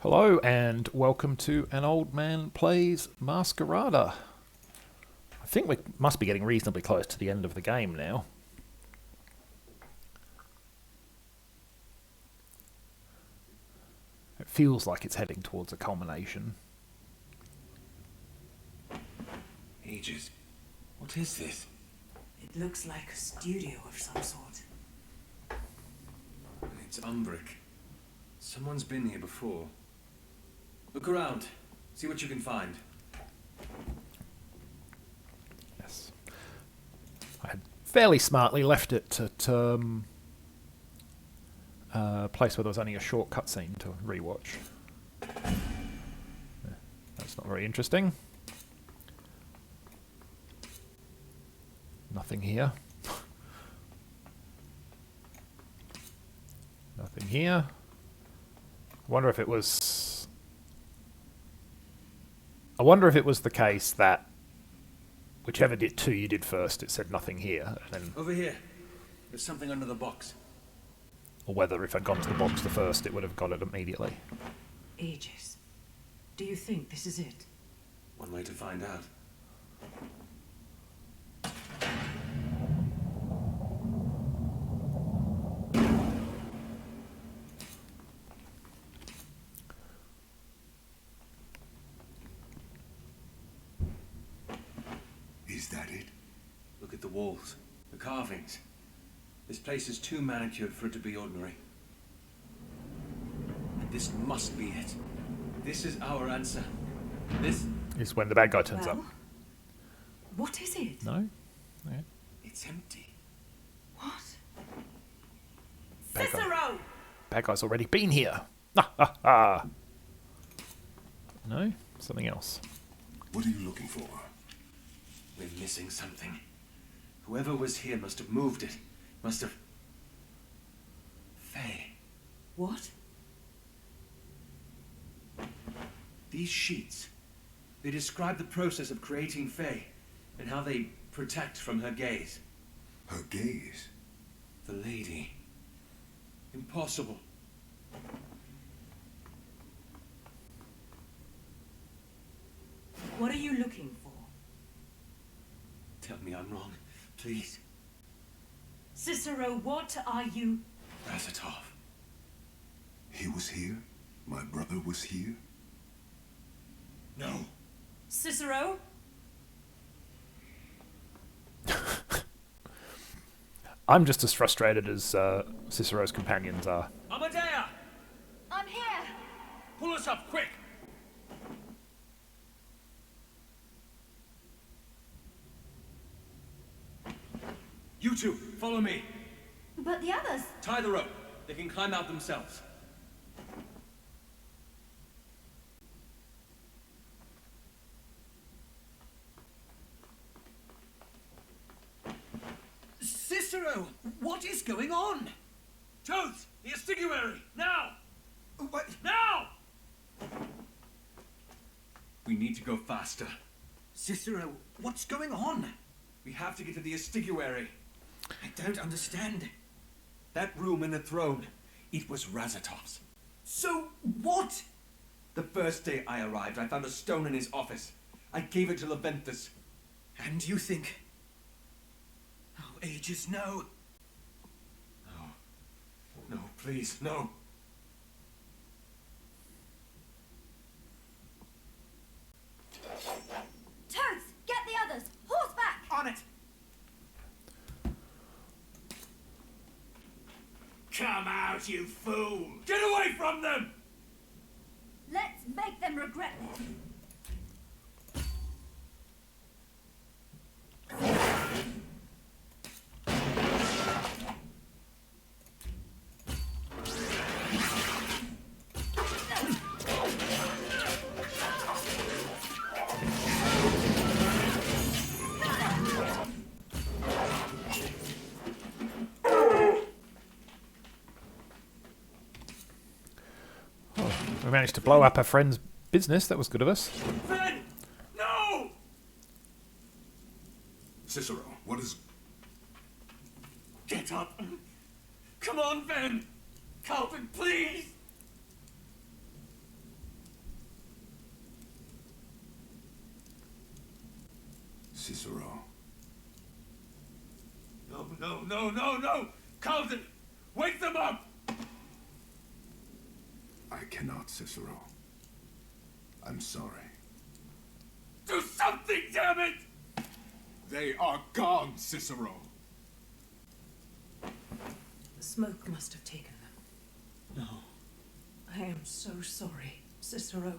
Hello and welcome to An Old Man Plays Masquerada. I think we must be getting reasonably close to the end of the game now. It feels like it's heading towards a culmination. Ages. What is this? It looks like a studio of some sort. It's umbric. Someone's been here before. Look around. See what you can find. Yes. I had fairly smartly left it at a place where there was only a short cutscene to rewatch. Yeah, that's not very interesting. Nothing here. Nothing here. I wonder if it was the case that whichever two you did first, it said nothing here, and then, Over here. There's something under the box. or whether if I'd gone to the box the first, it would have got it immediately. Ages. Do you think this is it? One way to find out. Is that it? Look at the walls. The carvings. This place is too manicured for it to be ordinary. And this must be it. This is our answer. This... Is when the bad guy turns up. Well, what is it? No? Yeah. It's empty. What? Bad guy. Cicero! Bad guy's already been here. Ha ha ha. No? Something else. What are you looking for? We're missing something. Whoever was here must have moved it. Must have... Faye. What? These sheets. They describe the process of creating Faye and how they protect from her gaze. Her gaze? The lady. Impossible. What are you looking for? Tell me I'm wrong, please. Cicero, what are you... Razatov. He was here? My brother was here? No. Cicero? I'm just as frustrated as Cicero's companions are. Amadea! I'm here! Pull us up, quick! You two, follow me. But the others? Tie the rope. They can climb out themselves. Cicero, what is going on? Toads, the estiguary, now! What? Now! We need to go faster. Cicero, what's going on? We have to get to the estiguary. I don't understand. That room in the throne, it was Razatov's. So, what? The first day I arrived, I found a stone in his office. I gave it to Leventhus. And you think... Oh, Aegis, no. No, please, no. Toads, get the others! Horseback! On it! Come out, you fool! Get away from them! Let's make them regret this. We managed to blow up our friend's business. That was good of us. Ben! No! Cicero, what is... Get up! Come on, Ben! Calvin, please! Cicero. No, no, no, no, no! Calden! Wake them up! I cannot, Cicero. I'm sorry. Do something, damn it! They are gone, Cicero. The smoke must have taken them. No, I am so sorry, Cicero.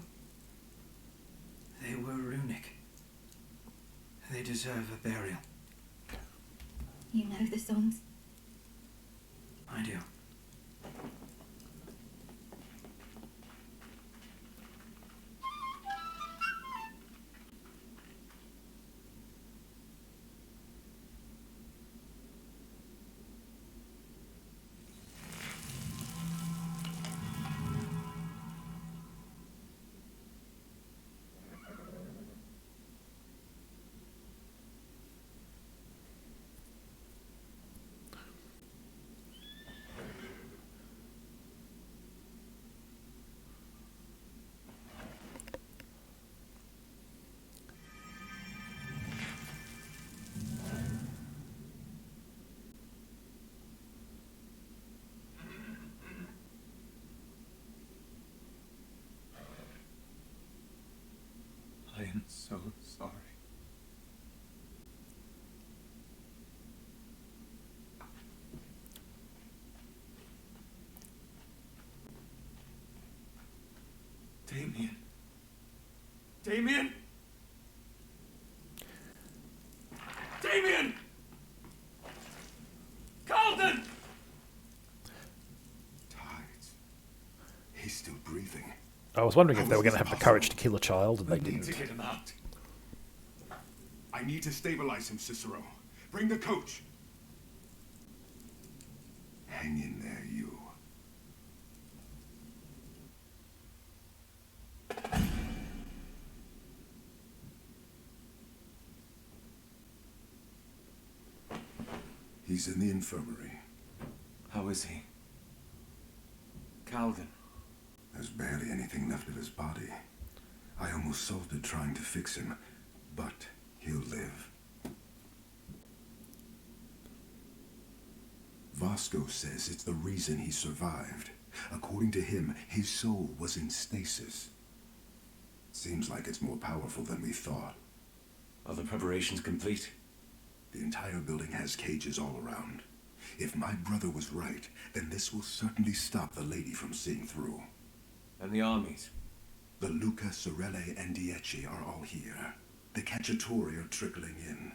they were runic. They deserve a burial. You know the songs. I do. I am so sorry. Damien. Damien! Damien! Calden! Tides. He's still breathing. I was wondering if they How were is going to this have the courage to possible? kill a child, and they We need didn't. to get him out. I need to stabilize him, Cicero. Bring the coach. Hang in there, you. He's in the infirmary. How is he? Calden. There's barely anything left of his body. I almost salted trying to fix him, but he'll live. Vasco says it's the reason he survived. According to him, his soul was in stasis. Seems like it's more powerful than we thought. Are the preparations complete? The entire building has cages all around. If my brother was right, then this will certainly stop the lady from seeing through. And the armies? The Luca, Sorelle, and Dieci are all here. The Cacciatori are trickling in.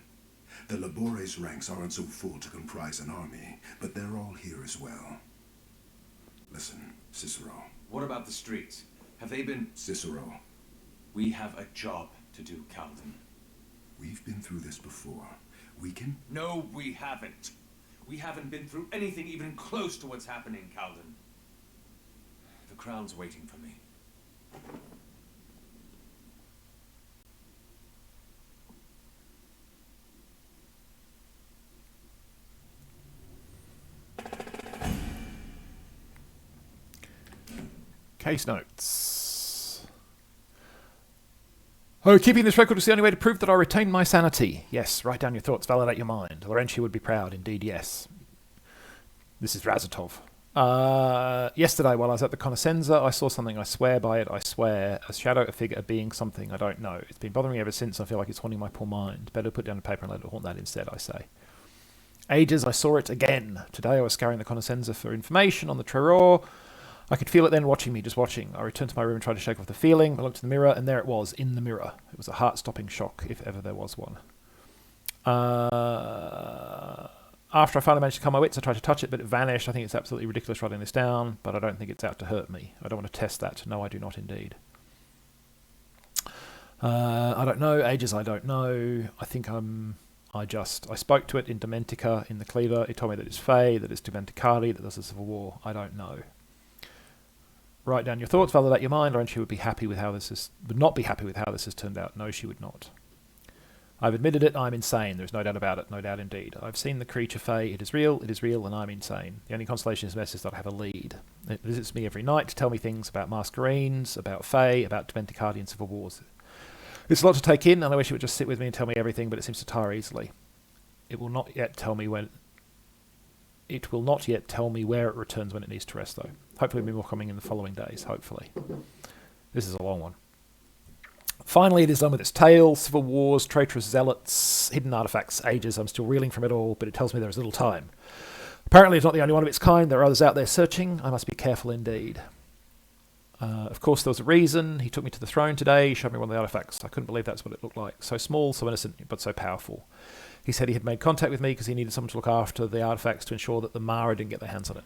The Labores ranks aren't so full to comprise an army, but they're all here as well. Listen, Cicero. What about the streets? Have they been... Cicero, We have a job to do, Calden. we've been through this before. We can... No, we haven't. We haven't been through anything even close to what's happening, Calden. The crown's waiting for me. Case notes. Oh, keeping this record was the only way to prove that I retained my sanity. Yes, write down your thoughts, validate your mind. Laurenti would be proud, indeed, yes. This is Razatov. Yesterday, while I was at the Conoscenza, I saw something. I swear by it, I swear. A shadow, a figure, a being, something I don't know. It's been bothering me ever since. I feel like it's haunting my poor mind. Better put down a paper and let it haunt that instead, I say. Ages, I saw it again. Today I was scouring the Conoscenza for information on the Terror. I could feel it then watching me, just watching. I returned to my room and tried to shake off the feeling. I looked in the mirror, and there it was, in the mirror. It was a heart-stopping shock, if ever there was one. After I finally managed to calm my wits, I tried to touch it, but it vanished. I think it's absolutely ridiculous writing this down, but I don't think it's out to hurt me. I don't want to test that. No, I do not indeed. I don't know. Ages, I don't know. I think I spoke to it in Dementica, in the Cleaver. It told me that it's Fae, that it's Dementicari, that there's a civil war. I don't know. Write down your thoughts, validate your mind, or she would not be happy with how this has turned out. No, she would not. I've admitted it, I'm insane. There's no doubt about it, no doubt indeed. I've seen the creature Fae, it is real, and I'm insane. The only consolation in this mess is that I have a lead. It visits me every night to tell me things about Mascherines, about Fae, about Dementicari and civil wars. It's a lot to take in, and I wish it would just sit with me and tell me everything, but it seems to tire easily. It will not yet tell me when. It will not yet tell me where it returns when it needs to rest, though. Hopefully, there'll be more coming in the following days. Hopefully, this is a long one. Finally, it is done with its tale: civil wars, traitorous zealots, hidden artifacts, ages. I'm still reeling from it all, but it tells me there is little time. Apparently, it's not the only one of its kind. There are others out there searching. I must be careful indeed. Of course, there was a reason. He took me to the throne today. He showed me one of the artifacts. I couldn't believe that's what it looked like. So small, so innocent, but so powerful. He said he had made contact with me because he needed someone to look after the artifacts to ensure that the Mara didn't get their hands on it.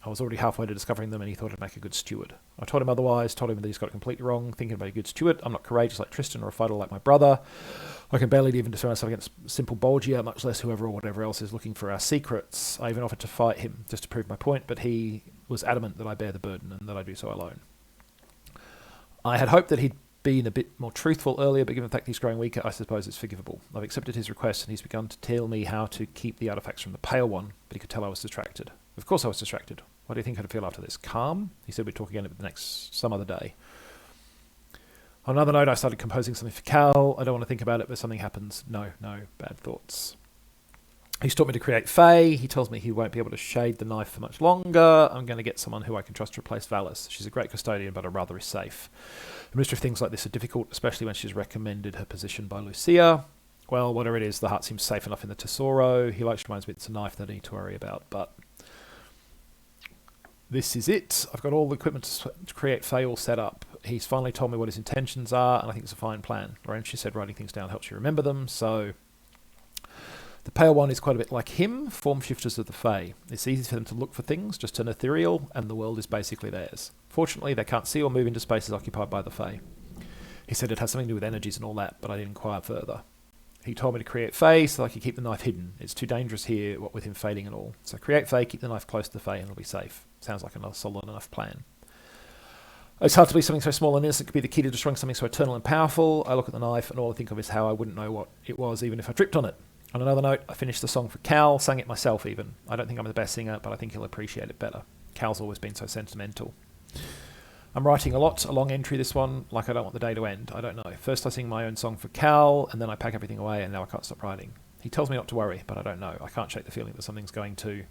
I was already halfway to discovering them, and he thought I'd make a good steward. I told him otherwise, told him that he's got it completely wrong, thinking about a good steward. I'm not courageous like Tristan or a fighter like my brother. I can barely even defend myself against simple Bolgia, much less whoever or whatever else is looking for our secrets. I even offered to fight him just to prove my point, but he was adamant that I bear the burden and that I do so alone. I had hoped that he'd been a bit more truthful earlier, but given the fact he's growing weaker, I suppose it's forgivable. I've accepted his request, and he's begun to tell me how to keep the artifacts from the Pale One, but he could tell I was distracted. Of course I was distracted. What do you think I'd feel after this? Calm? He said we'd talk again some other day. On another note, I started composing something for Cal. I don't want to think about it, but something happens. No, bad thoughts. He's taught me to create Fae. He tells me he won't be able to shade the knife for much longer. I'm going to get someone who I can trust to replace Valis. She's a great custodian, but I'd rather is safe. The mystery of things like this are difficult, especially when she's recommended her position by Lucia. Well, whatever it is, the heart seems safe enough in the Tesoro. He likes to remind me it's a knife that I need to worry about, but this is it. I've got all the equipment to create Fae all set up. He's finally told me what his intentions are, and I think it's a fine plan. Laurentia said writing things down helps you remember them, so the Pale One is quite a bit like him, form shifters of the Fae. It's easy for them to look for things, just turn ethereal, and the world is basically theirs. Fortunately, they can't see or move into spaces occupied by the Fae. He said it has something to do with energies and all that, but I didn't inquire further. He told me to create Fae so I could keep the knife hidden. It's too dangerous here, what with him fading and all. So create Fae, keep the knife close to the Fae, and it'll be safe. Sounds like a solid enough plan. It's hard to believe something so small and innocent could be the key to destroying something so eternal and powerful. I look at the knife, and all I think of is how I wouldn't know what it was even if I tripped on it. On another note, I finished the song for Cal, sang it myself even. I don't think I'm the best singer, but I think he'll appreciate it better. Cal's always been so sentimental. I'm writing a long entry this one, like I don't want the day to end. I don't know. First I sing my own song for Cal, and then I pack everything away, and now I can't stop writing. He tells me not to worry, but I don't know. I can't shake the feeling that something's going to...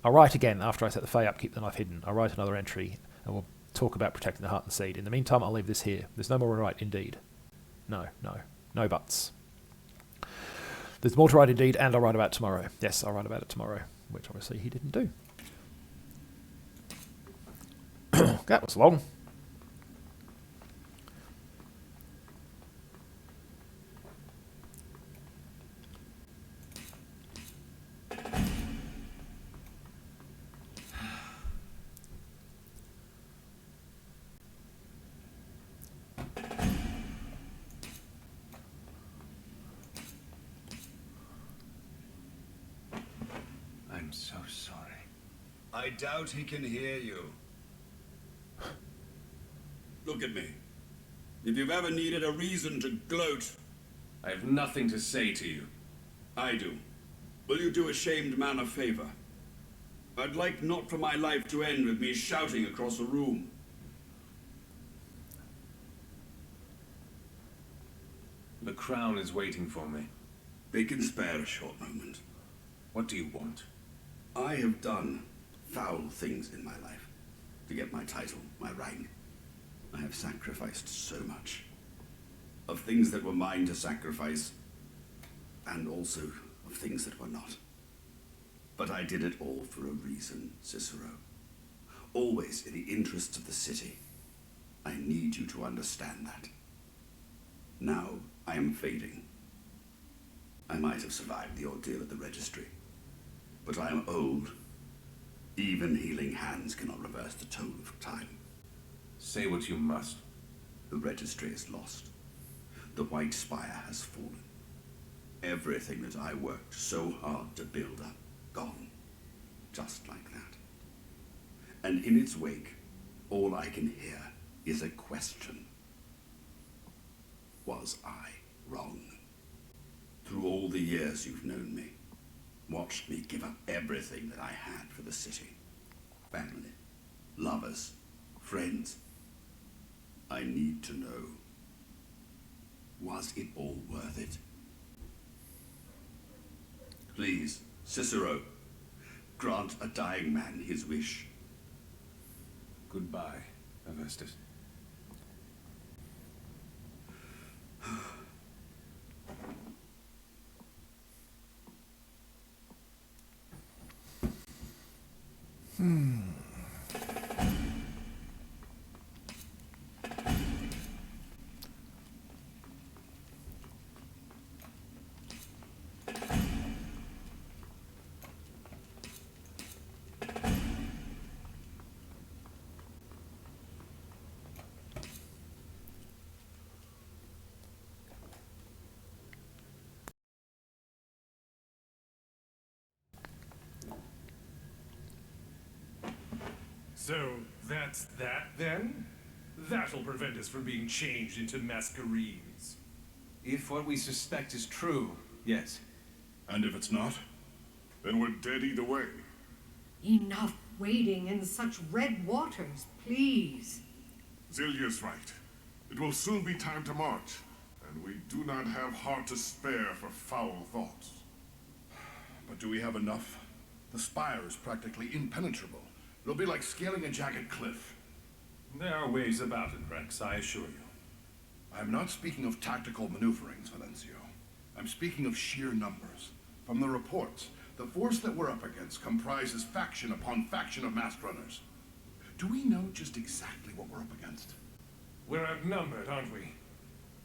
I'll write again after I set the Fae up, keep the knife hidden. I'll write another entry, and we'll talk about protecting the heart and seed. In the meantime, I'll leave this here. There's no more to write, indeed. No buts. There's more to write indeed, and I'll write about it tomorrow. Yes, I'll write about it tomorrow, which obviously he didn't do. That was long. I'm so sorry. I doubt he can hear you. Look at me. If you've ever needed a reason to gloat, I have nothing to say to you. I do. Will you do a shamed man a favor? I'd like not for my life to end with me shouting across a room. The crown is waiting for me. They can spare a short moment. What do you want? I have done foul things in my life to get my title, my rank. I have sacrificed so much. Of things that were mine to sacrifice, and also of things that were not. But I did it all for a reason, Cicero. Always in the interests of the city. I need you to understand that. Now I am fading. I might have survived the ordeal at the registry, but I am old. Even healing hands cannot reverse the toll of time. Say what you must. The registry is lost. The White Spire has fallen. Everything that I worked so hard to build up, gone. Just like that. And in its wake, all I can hear is a question. Was I wrong? Through all the years you've known me, watched me give up everything that I had for the city. Family, lovers, friends. I need to know, Was it all worth it? Please, Cicero, grant a dying man his wish. Goodbye, Avestus. So, that's that, then? That'll prevent us from being changed into Mascherines. If what we suspect is true, yes. And if it's not, then we're dead either way. Enough wading in such red waters, please. Zillia's right. It will soon be time to march, and we do not have heart to spare for foul thoughts. But do we have enough? The spire is practically impenetrable. It'll be like scaling a jagged cliff. There are ways about it, Rex, I assure you. I'm not speaking of tactical maneuverings, Valencio. I'm speaking of sheer numbers. From the reports, the force that we're up against comprises faction upon faction of masked runners. Do we know just exactly what we're up against? We're outnumbered, aren't we?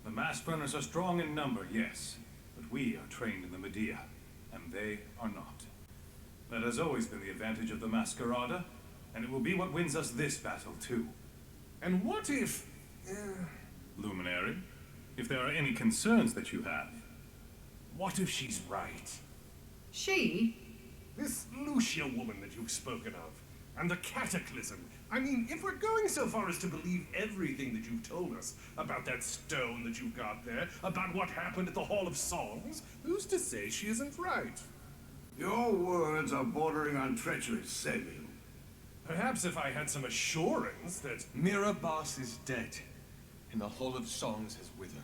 The masked runners are strong in number, yes, but we are trained in the Medea, and they are not. That has always been the advantage of the Masquerada, and it will be what wins us this battle, too. And what if... Luminary, if there are any concerns that you have. What if she's right? She? This Lucia woman that you've spoken of, and the cataclysm. I mean, if we're going so far as to believe everything that you've told us about that stone that you've got there, about what happened at the Hall of Songs, who's to say she isn't right? Your words are bordering on treachery, Samuel. Perhaps if I had some assurance that... Mirabas is dead, and the Hall of Songs has withered.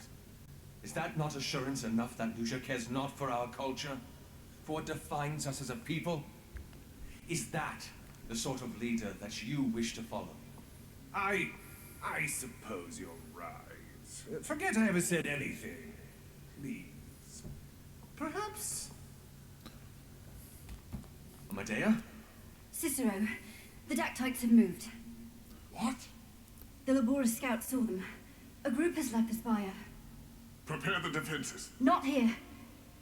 Is that not assurance enough that Lucia cares not for our culture? For what defines us as a people? Is that the sort of leader that you wish to follow? I suppose you're right. Forget I ever said anything. Please. Perhaps... Medea? Cicero, the Dactytes have moved. What? The Labora scouts saw them. A group has left the spire. Prepare the defenses. Not here.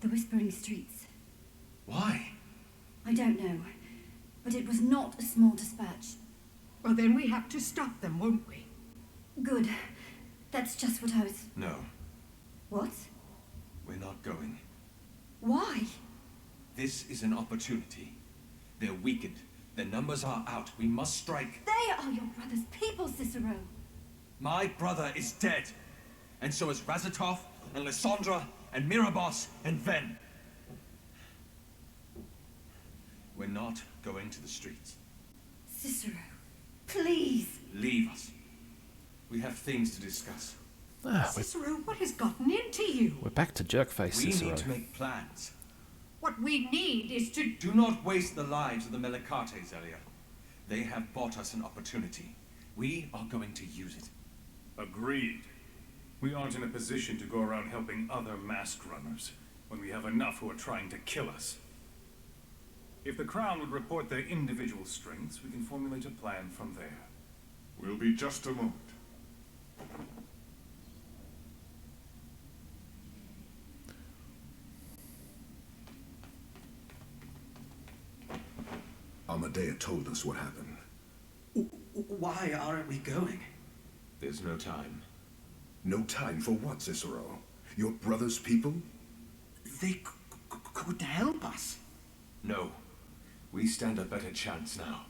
The Whispering Streets. Why? I don't know. But it was not a small dispatch. Well, then we have to stop them, won't we? Good. That's just what I was... No, What? we're not going. Why? This is an opportunity. They're weakened. Their numbers are out. We must strike. They are your brother's people, Cicero. My brother is dead. And so is Razatov, and Lysandra, and Mirabos, and Ven. We're not going to the streets. Cicero, please. Leave us. We have things to discuss. Cicero, what has gotten into you? We're back to jerkface, We Cicero. need to make plans. What we need is to... Do not waste the lives of the Melicates, Elia. They have bought us an opportunity. We are going to use it. Agreed. We aren't in a position to go around helping other masked runners when we have enough who are trying to kill us. If the Crown would report their individual strengths, we can formulate a plan from there. We'll be just a moment. Amadea told us what happened. Why aren't we going? There's no time. No time for what, Cicero? Your brother's people? They could help us. No. We stand a better chance now.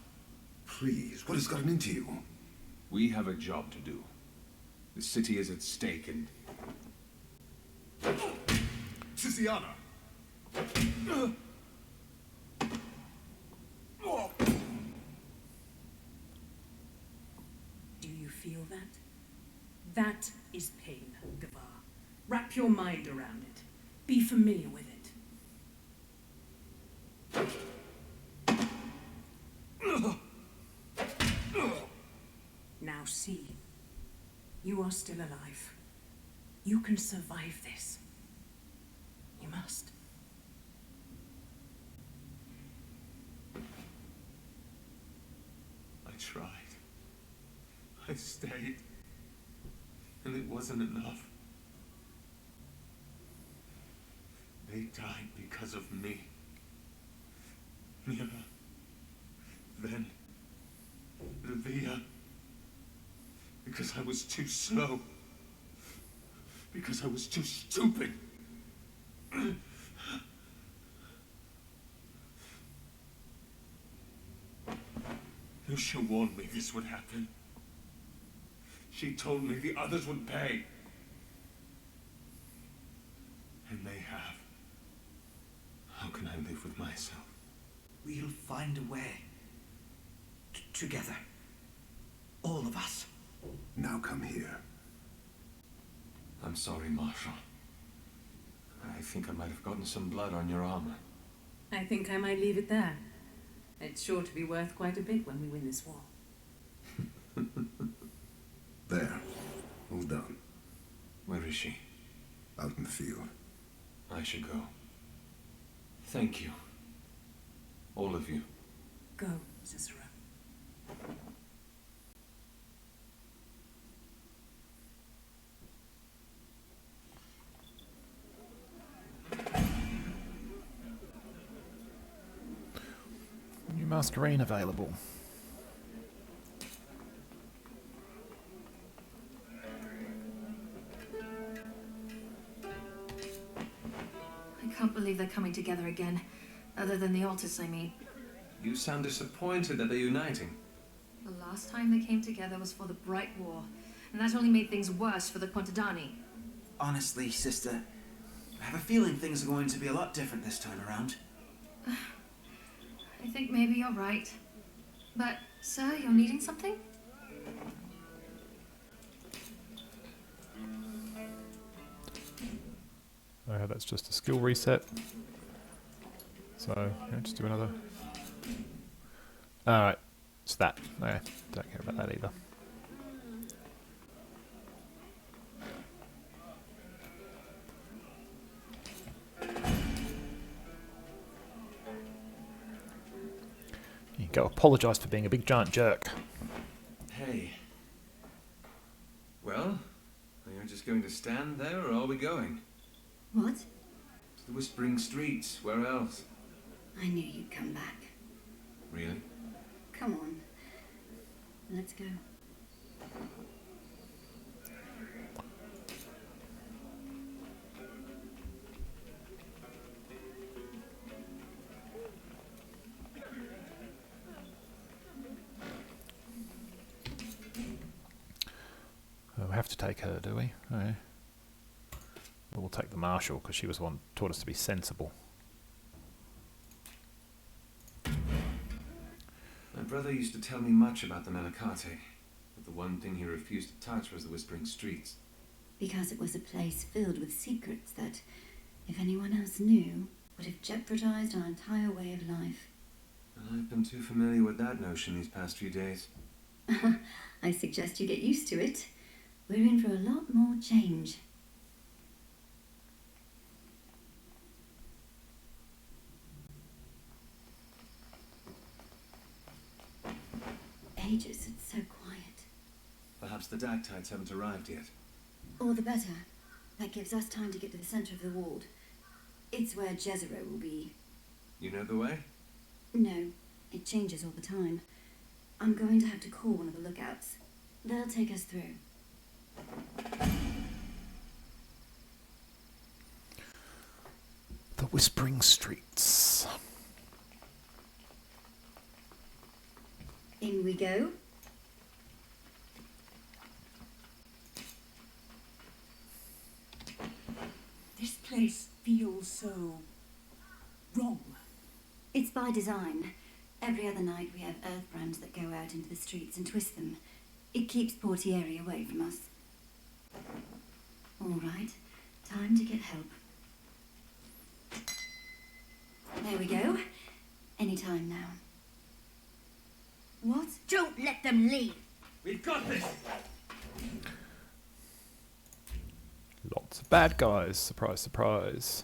Please, what has gotten into you? We have a job to do. The city is at stake and... Siciana! Do you feel that? That is pain, Gavar. Wrap your mind around it. Be familiar with it. Now see. You are still alive. You can survive this. You must. I tried. I stayed. And it wasn't enough. They died because of me. Mira. Then. Livia. Because I was too slow. Because I was too stupid. Lucia warned me this would happen. She told me the others would pay. And they have. How can I live with myself? We'll find a way. Together. All of us. Now come here. I'm sorry, Marshal. I think I might have gotten some blood on your armor. I think I might leave it there. It's sure to be worth quite a bit when we win this war. There. All done. Where is she? Out in the field. I should go. Thank you. All of you. Go, Cicero. New Masquerine available. I can't believe they're coming together again. Other than the altars, I mean. You sound disappointed that they're uniting. The last time they came together was for the Bright War, and that only made things worse for the Contadani. Honestly, sister, I have a feeling things are going to be a lot different this time around. I think maybe you're right. But, sir, you're needing something? Oh, that's just a skill reset. So, yeah, just do another. Alright, it's that. Okay, don't care about that either. You go apologise for being a big giant jerk. Hey. Well, are you just going to stand there, or are we going? What? To the Whispering Streets. Where else? I knew you'd come back. Really? Come on. Let's go. Oh, we have to take her, do we? Okay. We'll take the Marshal, because she was the one who taught us to be sensible. My brother used to tell me much about the Malacate, but the one thing he refused to touch was the Whispering Streets. Because it was a place filled with secrets that, if anyone else knew, would have jeopardized our entire way of life. And I've been too familiar with that notion these past few days. I suggest you get used to it. We're in for a lot more change. Ages, it's so quiet. Perhaps the Dactytes haven't arrived yet. All the better. That gives us time to get to the center of the ward. It's where Jezero will be. You know the way? No, it changes all the time. I'm going to have to call one of the lookouts. They'll take us through. The Whispering Streets. In we go. This place feels so wrong. It's by design. Every other night we have earth brands that go out into the streets and twist them. It keeps Portieri away from us. All right. Time to get help. There we go. Anytime now. What? Don't let them leave. We've got this! Lots of bad guys. Surprise, surprise.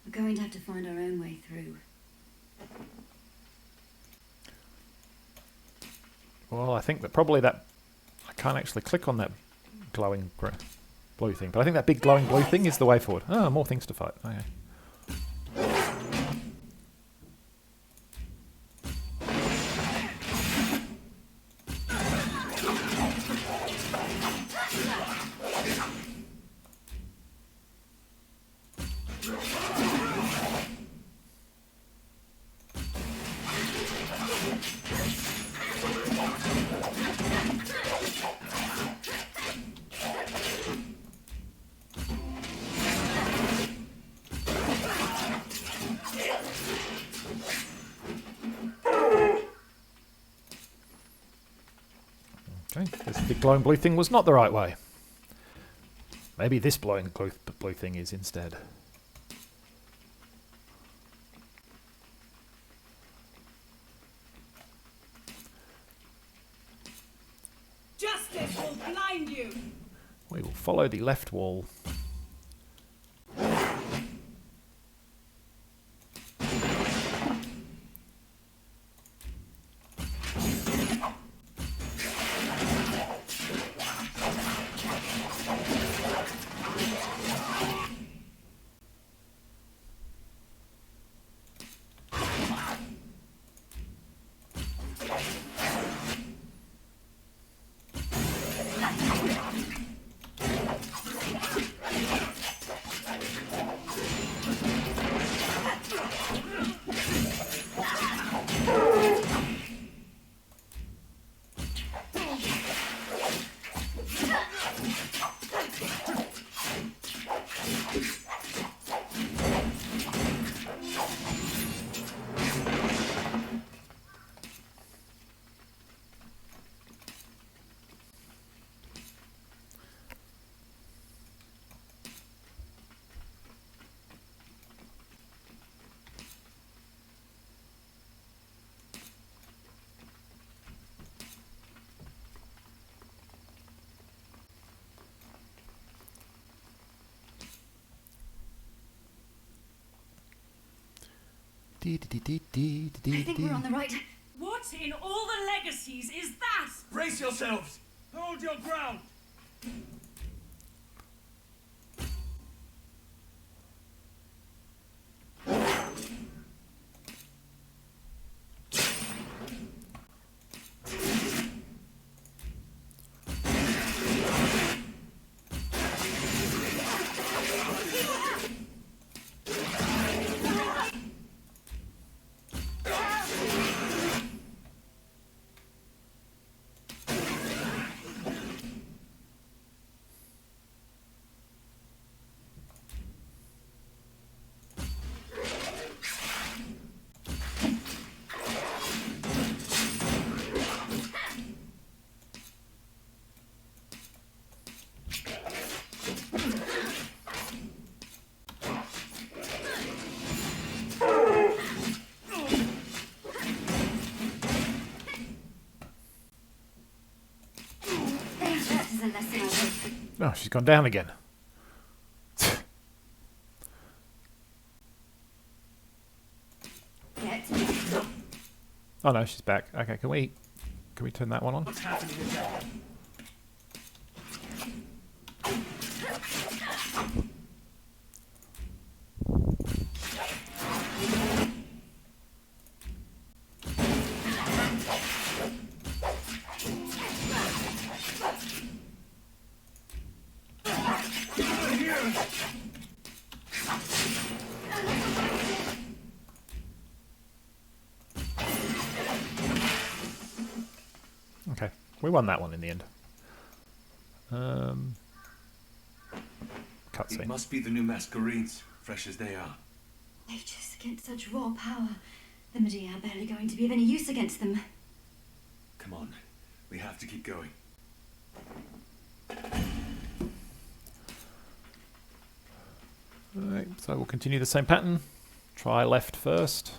We're going to have to find our own way through. Well, I think that probably that... I can't actually click on that glowing blue thing, but I think that big glowing blue thing is the way forward. Oh, more things to fight. Okay. Okay, this big glowing blue thing was not the right way. Maybe this blowing blue thing is instead. Justice will blind you! We will follow the left wall. I think we're on the right. What in all the legacies is that? Brace yourselves! Hold your ground! Oh, she's gone down again. Oh no, she's back. Okay, can we turn that one on? What's happening again? Here! We won that one in the end. It Cutscene. must be the new Mascherines, fresh as they are. Mages against such raw power. The Medea are barely going to be of any use against them. Come on, we have to keep going. Alright, so we'll continue the same pattern. Try left first.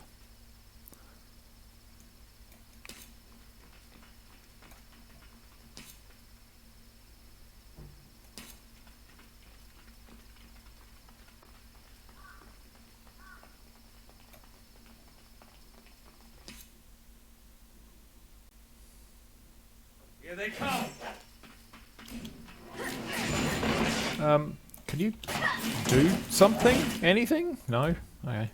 Here they come! Can you do something? Anything? No? Okay.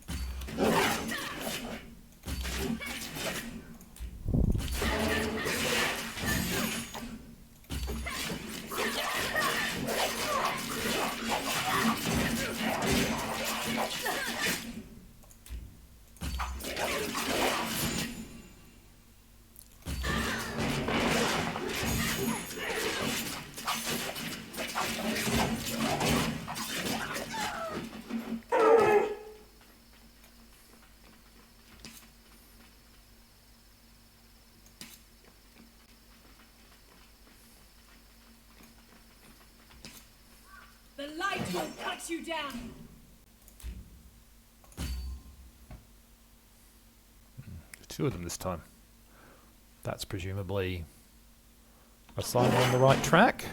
The light will cut you down. Two of them this time. That's presumably a sign we're on the right track.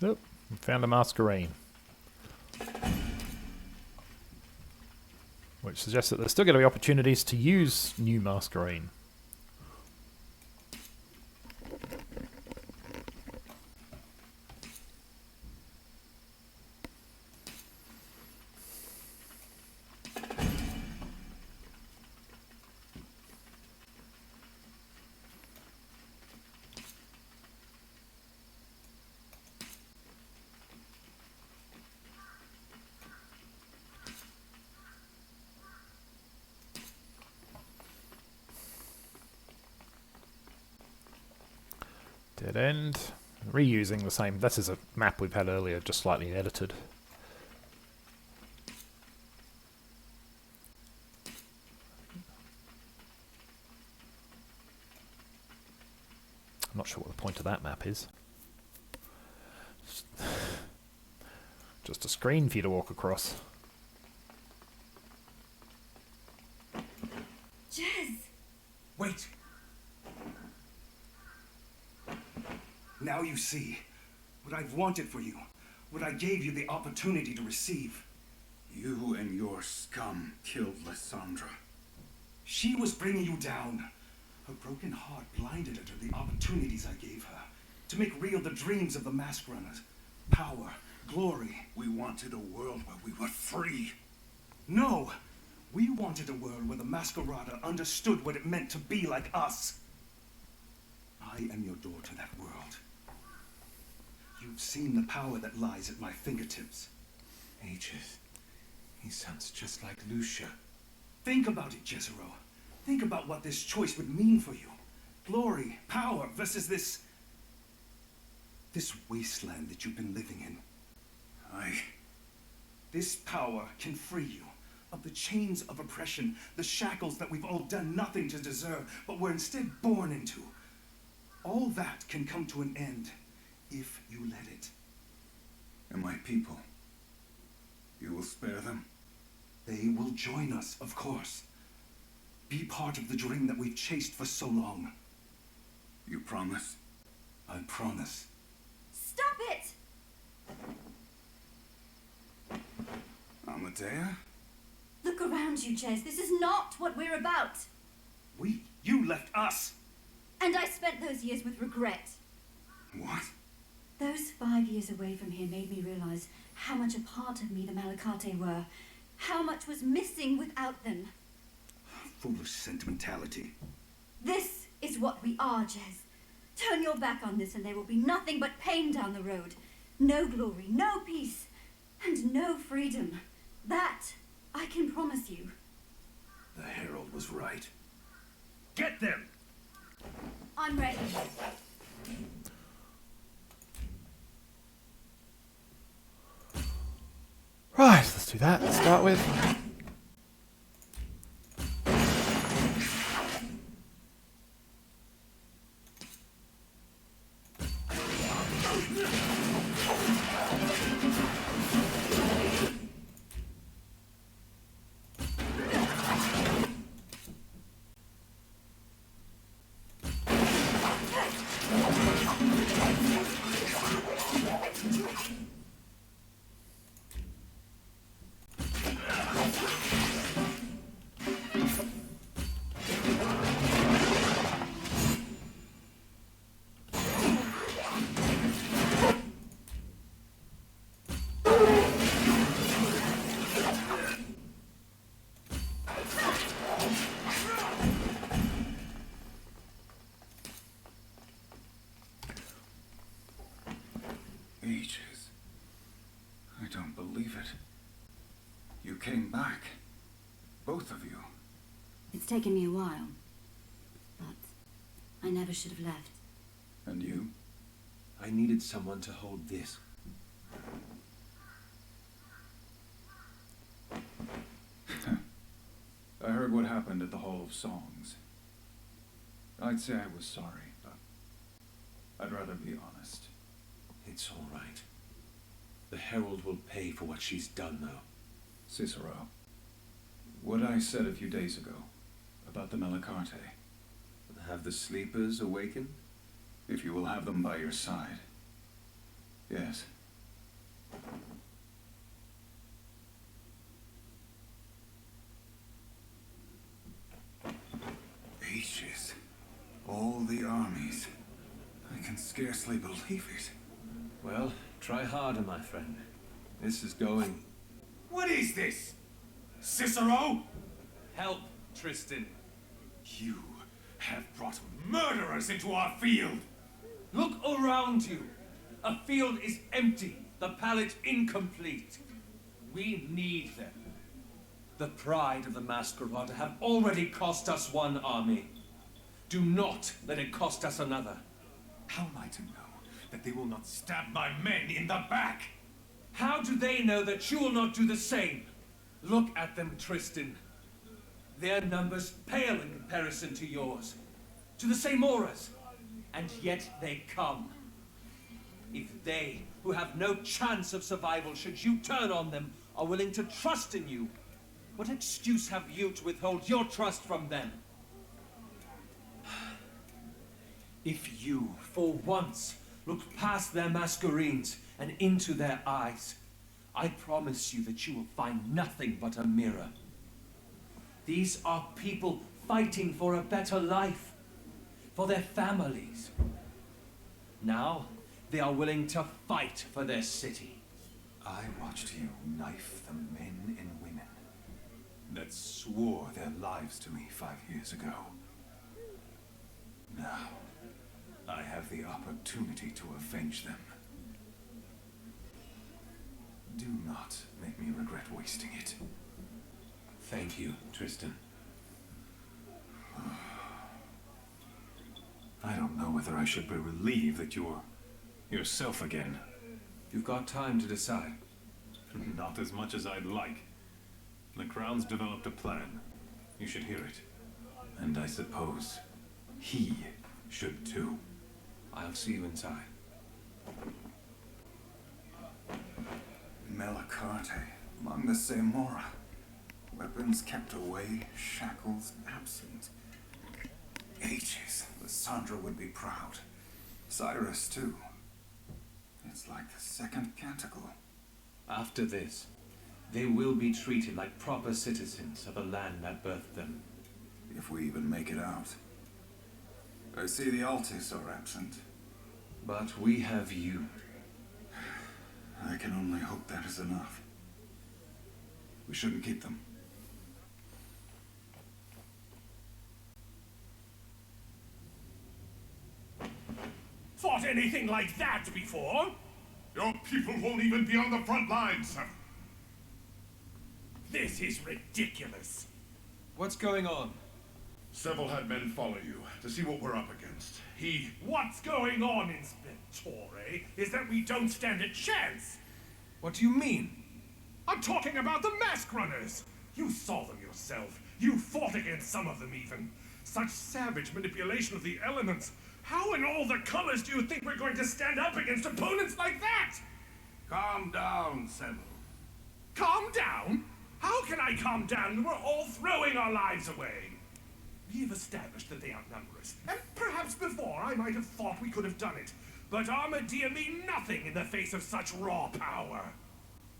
Nope, found a Masquerine. Which suggests that there's still going to be opportunities to use new Masquerine. Dead end. Reusing the same. This is a map we've had earlier, just slightly edited. I'm not sure what the point of that map is. Just a screen for you to walk across. Jez! Wait! Now you see what I've wanted for you, what I gave you the opportunity to receive. You and your scum killed Lysandra. She was bringing you down. Her broken heart blinded her to the opportunities I gave her, to make real the dreams of the mask runners. Power, glory. We wanted a world where we were free. No! We wanted a world where the Masquerada understood what it meant to be like us. I am your door to that world. You've seen the power that lies at my fingertips. Aegis. He sounds just like Lucia. Think about it, Jezero. Think about what this choice would mean for you. Glory, power versus this wasteland that you've been living in. This power can free you of the chains of oppression, the shackles that we've all done nothing to deserve, but were instead born into. All that can come to an end if you let it. And my people, you will spare them? They will join us, of course. Be part of the dream that we've chased for so long. You promise? I promise. Stop it! Amadea? Look around you, Jez. This is not what we're about. You left us! And I spent those years with regret. What? Those 5 years away from here made me realize how much a part of me the Malakate were. How much was missing without them. Foolish sentimentality. This is what we are, Jez. Turn your back on this and there will be nothing but pain down the road. No glory, no peace, and no freedom. That I can promise you. The Herald was right. Get them! I'm ready. Right, let's do that to start with. Ages. I don't believe it. You came back. Both of you. It's taken me a while. But I never should have left. And you? I needed someone to hold this. I heard what happened at the Hall of Songs. I'd say I was sorry, but I'd rather be honest. It's all right. The Herald will pay for what she's done, though. Cicero, what I said a few days ago about the Malakate. Have the sleepers awakened? If you will have them by your side. Yes. Ages. All the armies. I can scarcely believe it. Well, try harder, my friend. This is going... What is this? Cicero? Help, Tristan. You have brought murderers into our field! Look around you. A field is empty, the palette incomplete. We need them. The pride of the Masquerada have already cost us one army. Do not let it cost us another. How am I to know that they will not stab my men in the back? How do they know that you will not do the same? Look at them, Tristan. Their numbers pale in comparison to yours, to the same auras, and yet they come. If they, who have no chance of survival should you turn on them, are willing to trust in you, what excuse have you to withhold your trust from them? If you, for once, look past their Mascherines and into their eyes, I promise you that you will find nothing but a mirror. These are people fighting for a better life, for their families. Now, they are willing to fight for their city. I watched you knife the men and women that swore their lives to me 5 years ago. Now, I have the opportunity to avenge them. Do not make me regret wasting it. Thank you, Tristan. I don't know whether I should be relieved that you're yourself again. You've got time to decide. Not as much as I'd like. The Crown's developed a plan. You should hear it. And I suppose he should too. I'll see you inside. Melicarte, among the Semora. Weapons kept away, shackles absent. Ages, Lysandra would be proud. Cyrus, too. It's like the second Canticle. After this, they will be treated like proper citizens of a land that birthed them. If we even make it out. I see the Altis are absent. But we have you. I can only hope that is enough. We shouldn't keep them. Fought anything like that before? Your people won't even be on the front lines, sir. This is ridiculous. What's going on? Seville had men follow you to see what we're up against. What's going on, Inspectore, is that we don't stand a chance. What do you mean? I'm talking about the mask runners. You saw them yourself. You fought against some of them even. Such savage manipulation of the elements. How in all the colors do you think we're going to stand up against opponents like that? Calm down, Seville. Calm down? How can I calm down when we're all throwing our lives away? We've established that they outnumber us, and perhaps before I might have thought we could have done it. But Armadillo mean nothing in the face of such raw power.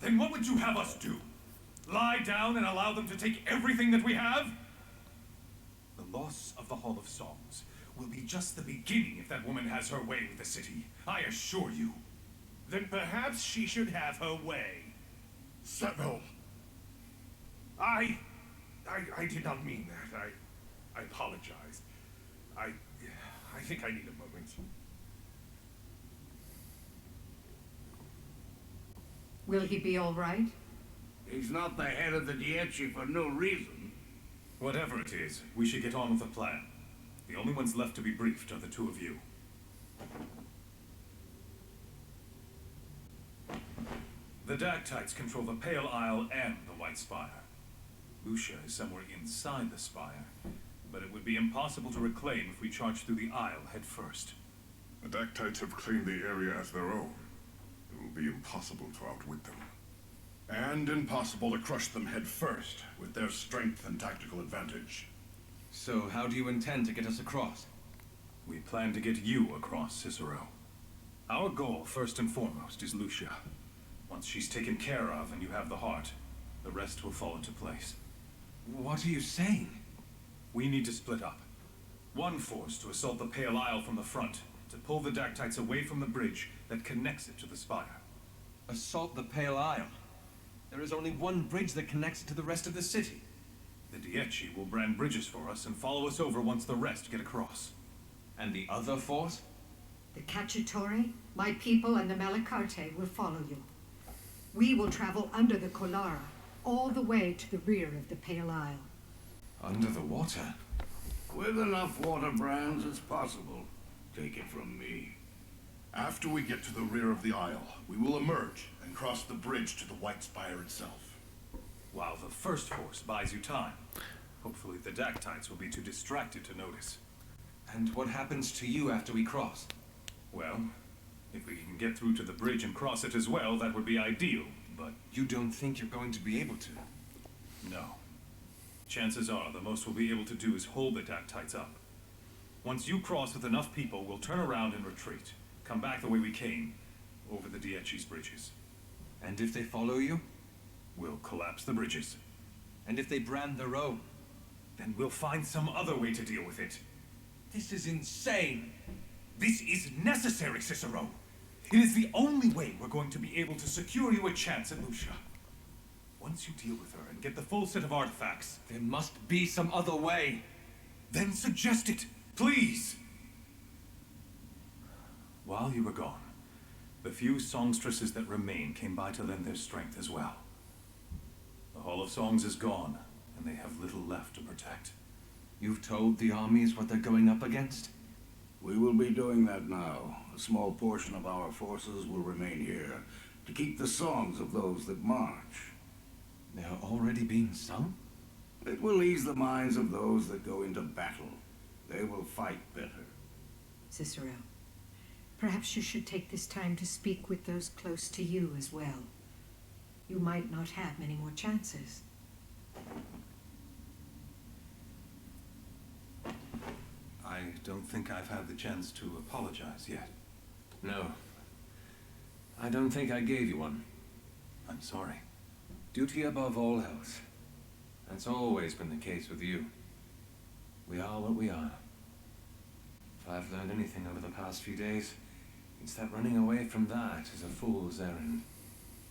Then what would you have us do? Lie down and allow them to take everything that we have? The loss of the Hall of Songs will be just the beginning if that woman has her way with the city. I assure you. Then perhaps she should have her way. Seville! I did not mean that. I apologize. I think I need a moment. Will he be all right? He's not the head of the Dieci for no reason. Whatever it is, we should get on with the plan. The only ones left to be briefed are the two of you. The Dactytes control the Pale Isle and the White Spire. Lucia is somewhere inside the spire, but it would be impossible to reclaim if we charged through the Isle head first. The Dactytes have claimed the area as their own. It will be impossible to outwit them. And impossible to crush them head first, with their strength and tactical advantage. So how do you intend to get us across? We plan to get you across, Cicero. Our goal, first and foremost, is Lucia. Once she's taken care of and you have the heart, the rest will fall into place. What are you saying? We need to split up. One force to assault the Pale Isle from the front, to pull the Dactytes away from the bridge that connects it to the spire. Assault the Pale Isle? There is only one bridge that connects it to the rest of the city. The Dieci will brand bridges for us and follow us over once the rest get across. And the other force? The Cacciatore, my people, and the Melicarte will follow you. We will travel under the Colara, all the way to the rear of the Pale Isle. Under the water? With enough water brands as possible. Take it from me. After we get to the rear of the Isle, we will emerge and cross the bridge to the White Spire itself. While the first force buys you time. Hopefully the Dactytes will be too distracted to notice. And what happens to you after we cross? Well, if we can get through to the bridge and cross it as well, that would be ideal, but... You don't think you're going to be able to? No. Chances are the most we'll be able to do is hold the Dactytes up. Once you cross with enough people, we'll turn around and retreat. Come back the way we came, over the Dieci's bridges. And if they follow you? We'll collapse the bridges. And if they brand their own? Then we'll find some other way to deal with it. This is insane! This is necessary, Cicero! It is the only way we're going to be able to secure you a chance at Lucia. Once you deal with her and get the full set of artifacts... There must be some other way! Then suggest it, please! While you were gone, the few songstresses that remain came by to lend their strength as well. The Hall of Songs is gone, and they have little left to protect. You've told the armies what they're going up against? We will be doing that now. A small portion of our forces will remain here, to keep the songs of those that march. They are already being sung? It will ease the minds of those that go into battle. They will fight better. Cicero, perhaps you should take this time to speak with those close to you as well. You might not have many more chances. I don't think I've had the chance to apologize yet. No. I don't think I gave you one. I'm sorry. Duty above all else. That's always been the case with you. We are what we are. If I've learned anything over the past few days, it's that running away from that is a fool's errand.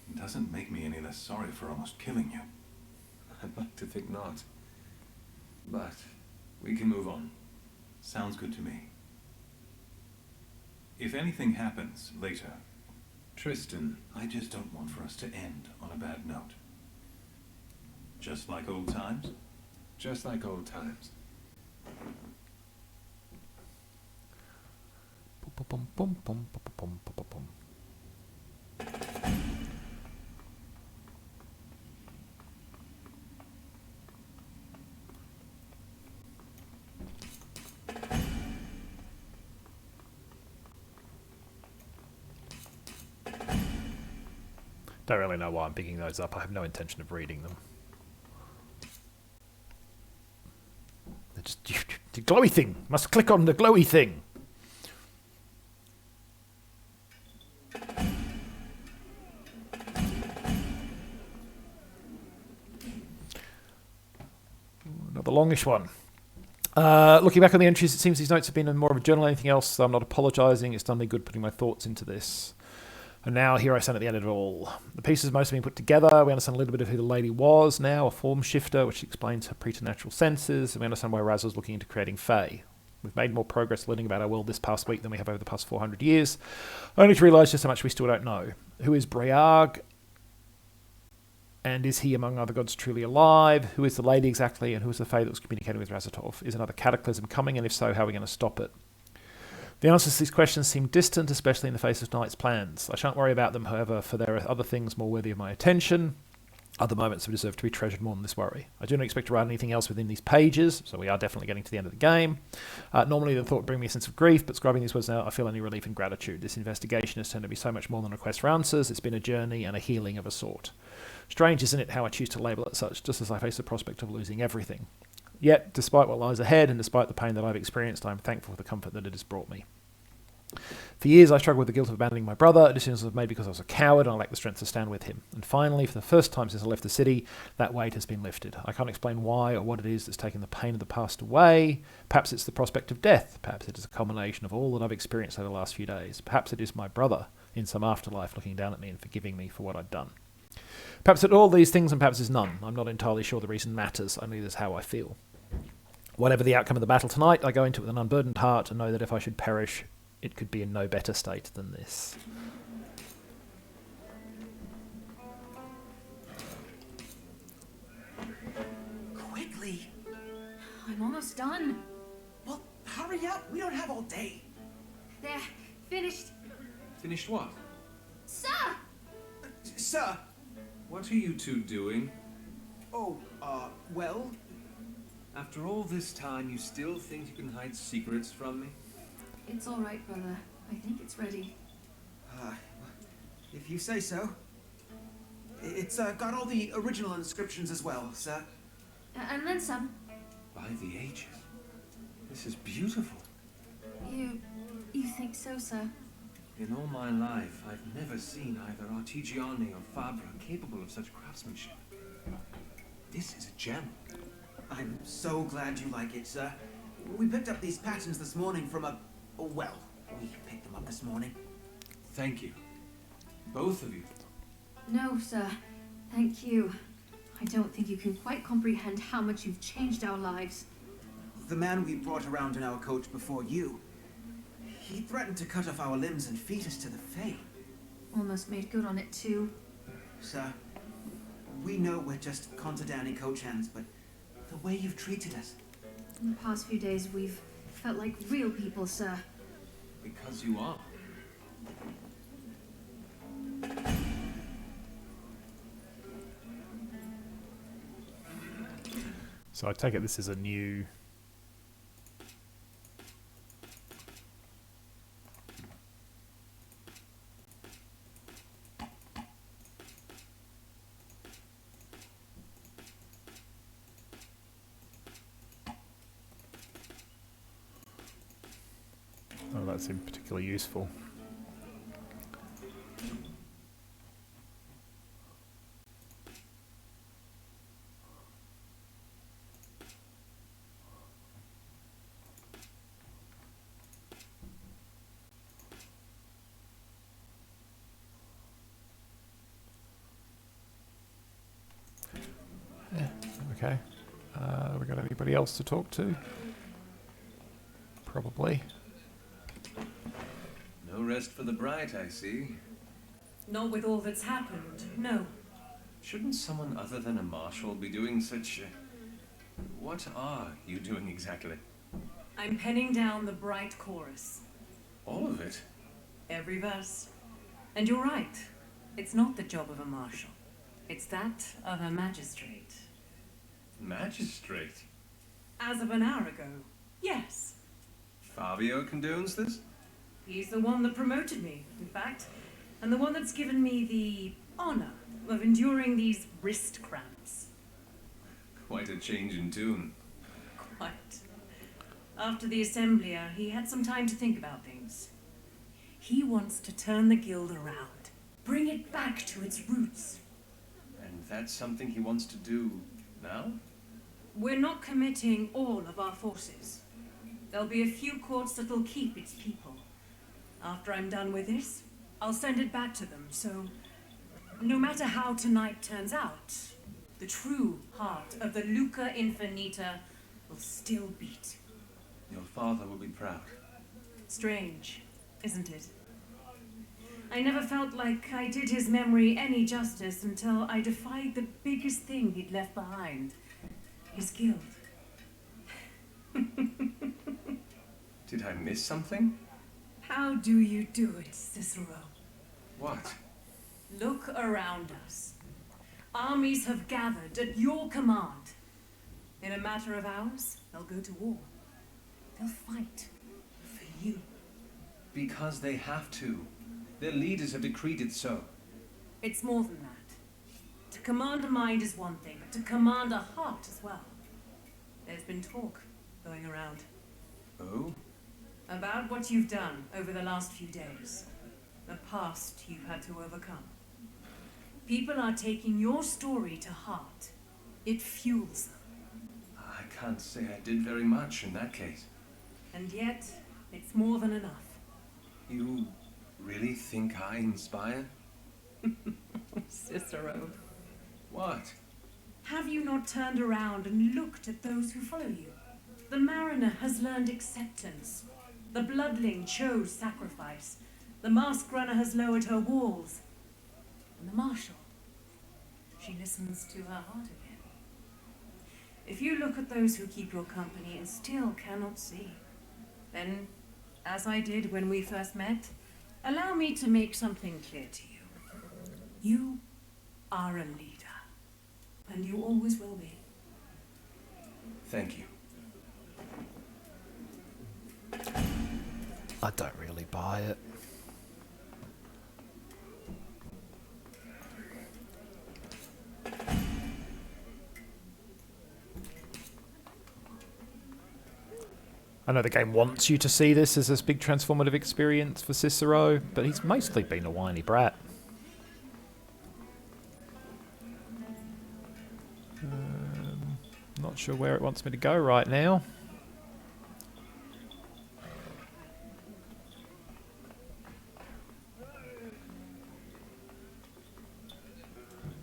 It doesn't make me any less sorry for almost killing you. I'd like to think not. But we can move on. Sounds good to me. If anything happens later, Tristan, I just don't want for us to end on a bad note. Just like old times? Just like old times. Don't really know why I'm picking those up. I have no intention of reading them. They're just the glowy thing. Must click on the glowy thing. Another longish one. Looking back on the entries, it seems these notes have been more of a journal than anything else, so I'm not apologising. It's done me good putting my thoughts into this. And now here I stand at the end of it all. The pieces have mostly been put together. We understand a little bit of who the lady was now, a form shifter, which explains her preternatural senses, and we understand why Raz was looking into creating Fae. We've made more progress learning about our world this past week than we have over the past 400 years, only to realise just how much we still don't know. Who is Brearg? And is he, among other gods, truly alive? Who is the lady exactly? And who is the Fae that was communicating with Razatov? Is another cataclysm coming? And if so, how are we going to stop it? The answers to these questions seem distant, especially in the face of Knight's plans. I shan't worry about them, however, for there are other things more worthy of my attention. Other moments that deserve to be treasured more than this worry. I do not expect to write anything else within these pages, so we are definitely getting to the end of the game. Normally the thought would bring me a sense of grief, but scribing these words now, I feel only relief and gratitude. This investigation has turned to be so much more than a quest for answers. It's been a journey and a healing of a sort. Strange, isn't it, how I choose to label it such, just as I face the prospect of losing everything. Yet, despite what lies ahead, and despite the pain that I've experienced, I am thankful for the comfort that it has brought me. For years I struggled with the guilt of abandoning my brother, decisions I was made because I was a coward and I lacked the strength to stand with him. And finally, for the first time since I left the city, that weight has been lifted. I can't explain why or what it is that's taken the pain of the past away. Perhaps it's the prospect of death. Perhaps it is a culmination of all that I've experienced over the last few days. Perhaps it is my brother in some afterlife looking down at me and forgiving me for what I'd done. Perhaps it's all these things and perhaps it's none. I'm not entirely sure the reason matters, only that's how I feel. Whatever the outcome of the battle tonight, I go into it with an unburdened heart and know that if I should perish, it could be in no better state than this. Quickly! I'm almost done. Well, hurry up. We don't have all day. There. Finished. Finished what? Sir! Sir! What are you two doing? Oh, well... After all this time, you still think you can hide secrets from me? It's all right, brother. I think it's ready. If you say so. It's got all the original inscriptions as well, sir. And then some. By the ages. This is beautiful. You think so, sir? In all my life, I've never seen either Artigiani or Fabra capable of such craftsmanship. This is a gem. I'm so glad you like it, sir. We picked up these patterns this morning from a... Well, we picked them up this morning. Thank you. Both of you. No, sir. Thank you. I don't think you can quite comprehend how much you've changed our lives. The man we brought around in our coach before you, he threatened to cut off our limbs and feed us to the Fae. Almost made good on it, too. Sir, we know we're just Contadani coach hands, but the way you've treated us... In the past few days, we've felt like real people, sir. Because you are. So I take it this is a new... Oh, that seemed particularly useful. Yeah, okay. We got anybody else to talk to? Probably. No rest for the bright, I see. Not with all that's happened, no. Shouldn't someone other than a marshal be doing such... What are you doing exactly? I'm penning down the bright chorus. All of it? Every verse. And you're right. It's not the job of a marshal. It's that of a magistrate. Magistrate? As of an hour ago, yes. Fabio condones this? He's the one that promoted me, in fact, and the one that's given me the honor of enduring these wrist cramps. Quite a change in tune. Quite. After the assemblia, he had some time to think about things. He wants to turn the guild around, bring it back to its roots. And that's something he wants to do now? We're not committing all of our forces. There'll be a few courts that'll keep its people. After I'm done with this, I'll send it back to them, so no matter how tonight turns out, the true heart of the Luca Infinita will still beat. Your father will be proud. Strange, isn't it? I never felt like I did his memory any justice until I defied the biggest thing he'd left behind. His guild. Did I miss something? How do you do it, Cicero? What? Look around us. Armies have gathered at your command. In a matter of hours, they'll go to war. They'll fight for you. Because they have to. Their leaders have decreed it so. It's more than that. To command a mind is one thing, but to command a heart as well. There's been talk going around. Oh? About what you've done over the last few days. The past you've had to overcome. People are taking your story to heart. It fuels them. I can't say I did very much in that case. And yet, it's more than enough. You really think I inspire? Cicero. What? Have you not turned around and looked at those who follow you? The mariner has learned acceptance. The bloodling chose sacrifice. The mask runner has lowered her walls. And the marshal, she listens to her heart again. If you look at those who keep your company and still cannot see, then, as I did when we first met, allow me to make something clear to you. You are a leader, and you always will be. Thank you. I don't really buy it. I know the game wants you to see this as this big transformative experience for Cicero, but he's mostly been a whiny brat. Not sure where it wants me to go right now.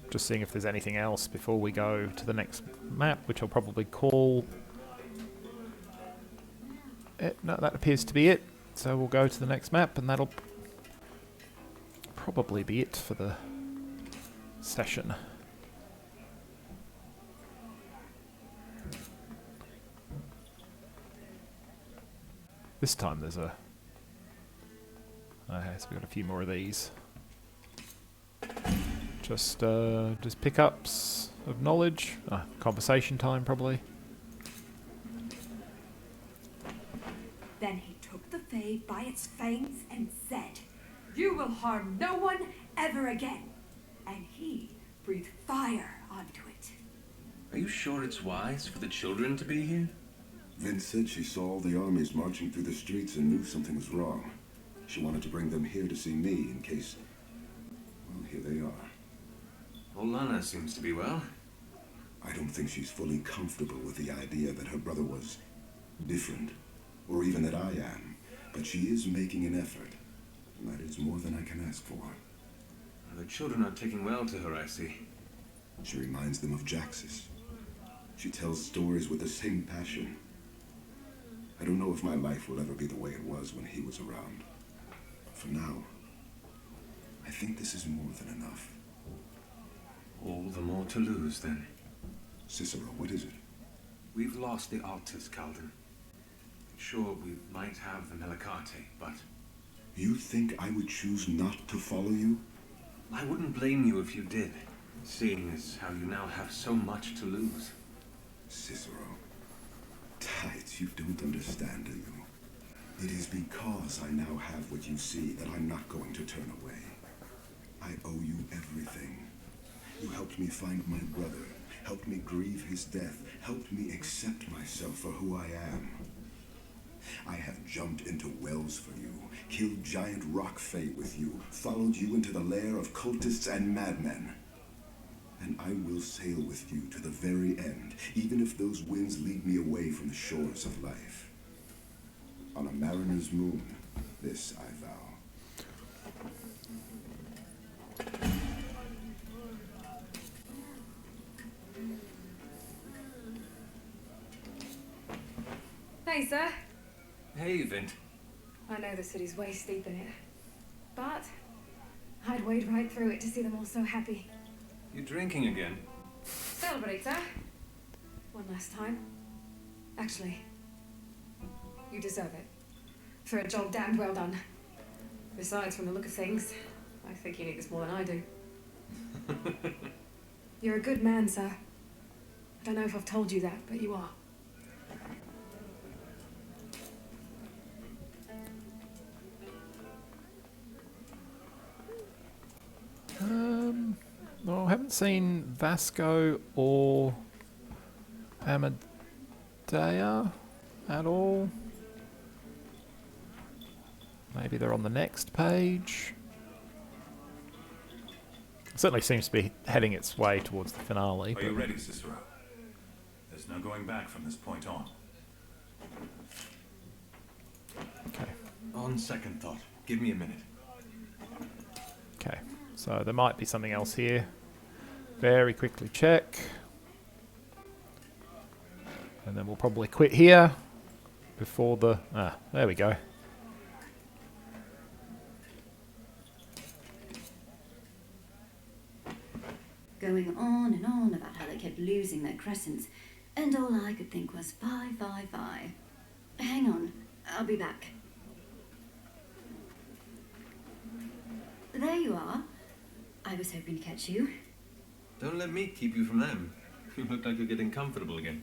Just seeing if there's anything else before we go to the next map, which I'll probably call... No, that appears to be it. So we'll go to the next map, and that'll probably be it for the session. This time there's a... Okay, so we've got a few more of these. Just pickups of knowledge. Conversation time, probably. Fae by its fangs and said, "You will harm no one ever again." And he breathed fire onto it. Are you sure it's wise for the children to be here? Vin said she saw all the armies marching through the streets and knew something was wrong. She wanted to bring them here to see me in case... Well, here they are. Olana seems to be well. I don't think she's fully comfortable with the idea that her brother was different, or even that I am, but she is making an effort, and that is more than I can ask for. The children are taking well to her, I see. She reminds them of Jaxus. She tells stories with the same passion. I don't know if my life will ever be the way it was when he was around. For now, I think this is more than enough. All the more to lose, then. Cicero, what is it? We've lost the altars, Calden. Sure, we might have the Melicarte, but... You think I would choose not to follow you? I wouldn't blame you if you did, seeing as how you now have so much to lose. Cicero, Tides, you don't understand, do you? It is because I now have what you see that I'm not going to turn away. I owe you everything. You helped me find my brother, helped me grieve his death, helped me accept myself for who I am. I have jumped into wells for you, killed giant rock fae with you, followed you into the lair of cultists and madmen. And I will sail with you to the very end, even if those winds lead me away from the shores of life. On a mariner's moon, this I vow. Hey, sir. Hey, Vint. I know the city's waist deep in it, but I'd wade right through it to see them all so happy. You drinking again? Celebrate, sir. One last time. Actually, you deserve it. For a job damned well done. Besides, from the look of things, I think you need this more than I do. You're a good man, sir. I don't know if I've told you that, but you are. Well, I haven't seen Vasco or Amadea at all. Maybe they're on the next page. It certainly seems to be heading its way towards the finale. Are you ready, Cicero? There's no going back from this point on. Okay. On second thought, give me a minute. Okay, so there might be something else here. Very quickly check. And then we'll probably quit here before the... there we go. Going on and on about how they kept losing their crescents, and all I could think was 555. Hang on, I'll be back. There you are. I was hoping to catch you. Don't let me keep you from them. You look like you're getting comfortable again.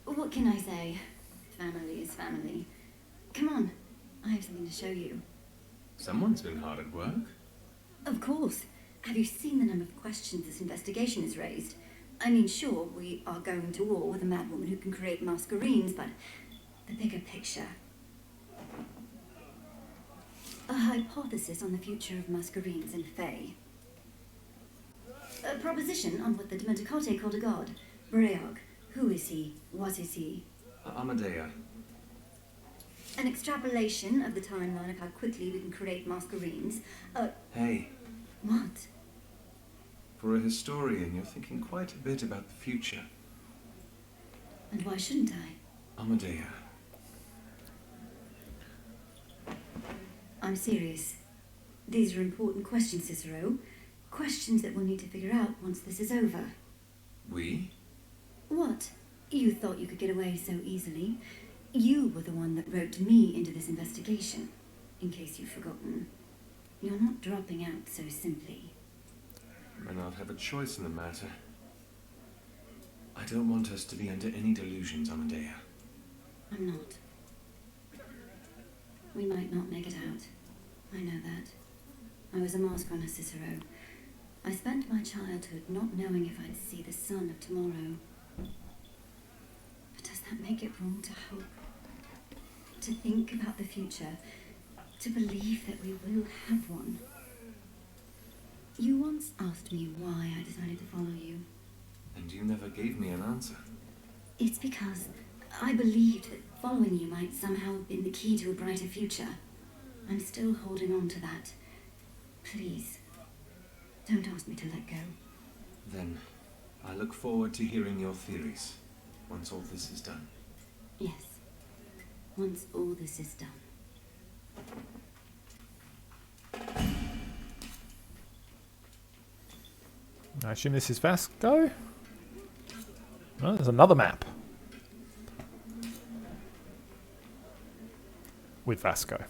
What can I say? Family is family. Come on, I have something to show you. Someone's been hard at work. Of course. Have you seen the number of questions this investigation has raised? I mean, sure, we are going to war with a madwoman who can create Mascherines, but the bigger picture. A hypothesis on the future of Mascherines and Fae. A proposition on what the Dementicate called a god. Breog. Who is he? What is he? Amadea. An extrapolation of the timeline of how quickly we can create Mascherines. Hey. What? For a historian, you're thinking quite a bit about the future. And why shouldn't I? Amadea. I'm serious. These are important questions, Cicero. Questions that we'll need to figure out once this is over. We? What? You thought you could get away so easily? You were the one that roped me into this investigation, in case you've forgotten. You're not dropping out so simply. I may not have a choice in the matter. I don't want us to be under any delusions, Amadea. I'm not. We might not make it out. I know that. I was a Mascherines Cicero. I spent my childhood not knowing if I'd see the sun of tomorrow. But does that make it wrong to hope? To think about the future? To believe that we will have one? You once asked me why I decided to follow you. And you never gave me an answer. It's because I believed that following you might somehow have been the key to a brighter future. I'm still holding on to that. Please, don't ask me to let go. Then, I look forward to hearing your theories, once all this is done. Yes, once all this is done. I assume this is Vasco? Oh, there's another map. With Vasco.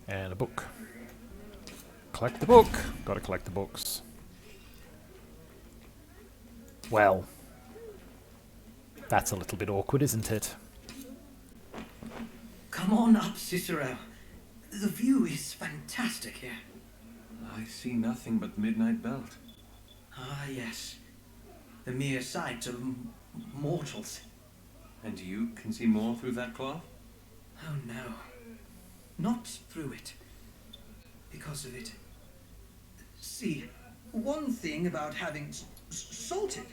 And a book. Collect the book. Gotta collect the books. Well. That's a little bit awkward, isn't it? Come on up, Cicero. The view is fantastic here. I see nothing but Midnight Belt. Ah, yes. The mere sight of mortals. And you can see more through that cloth? Oh, no. Not through it. Because of it. See, one thing about having salted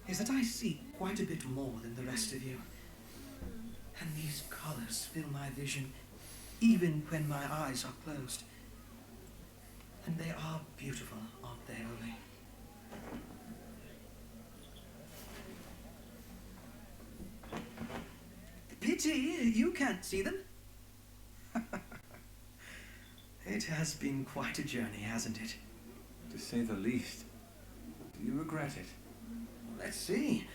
is that I see quite a bit more than the rest of you. And these colors fill my vision, even when my eyes are closed. And they are beautiful, aren't they, Ole? Pity you can't see them. It has been quite a journey, hasn't it? To say the least. Do you regret it? Let's see.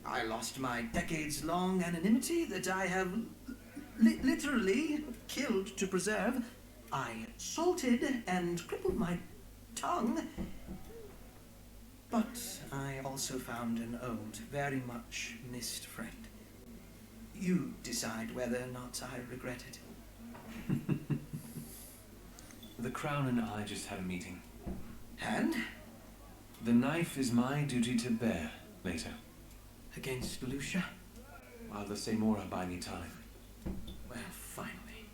I lost my decades-long anonymity that I have literally killed to preserve. I salted and crippled my tongue. But I also found an old, very much missed friend. You decide whether or not I regret it. The Crown and I just had a meeting. And? The knife is my duty to bear later. Against Lucia? While the Semora buy me time. Well, finally.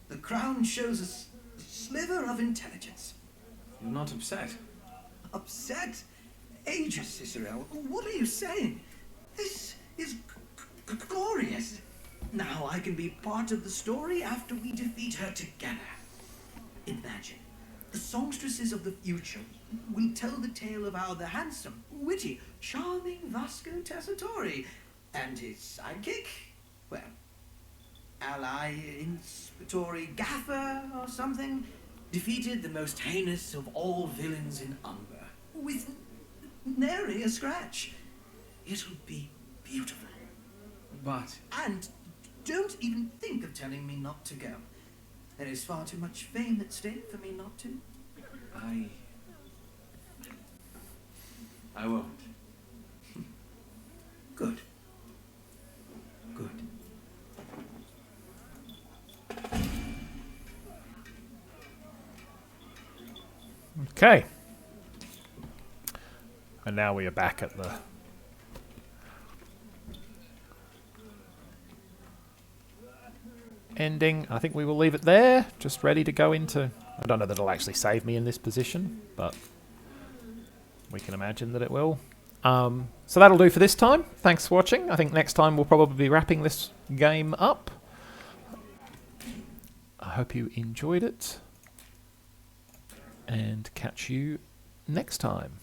The Crown shows us a sliver of intelligence. You're not upset? Upset? Ages, Cicero. What are you saying? This is glorious. Now I can be part of the story after we defeat her together. Imagine, the songstresses of the future will tell the tale of how the handsome, witty, charming Vasco Tessitore and his sidekick, well, ally inspectori Gaffer or something, defeated the most heinous of all villains in Umber, with nary a scratch. It'll be beautiful. But... And don't even think of telling me not to go. There is far too much fame at stake for me not to. I won't. Good. Good. Okay. And now we are back at the ending. I think we will leave it there. Just ready to go into... I don't know that it'll actually save me in this position, but we can imagine that it will. So that'll do for this time. Thanks for watching. I think next time we'll probably be wrapping this game up. I hope you enjoyed it. And catch you next time.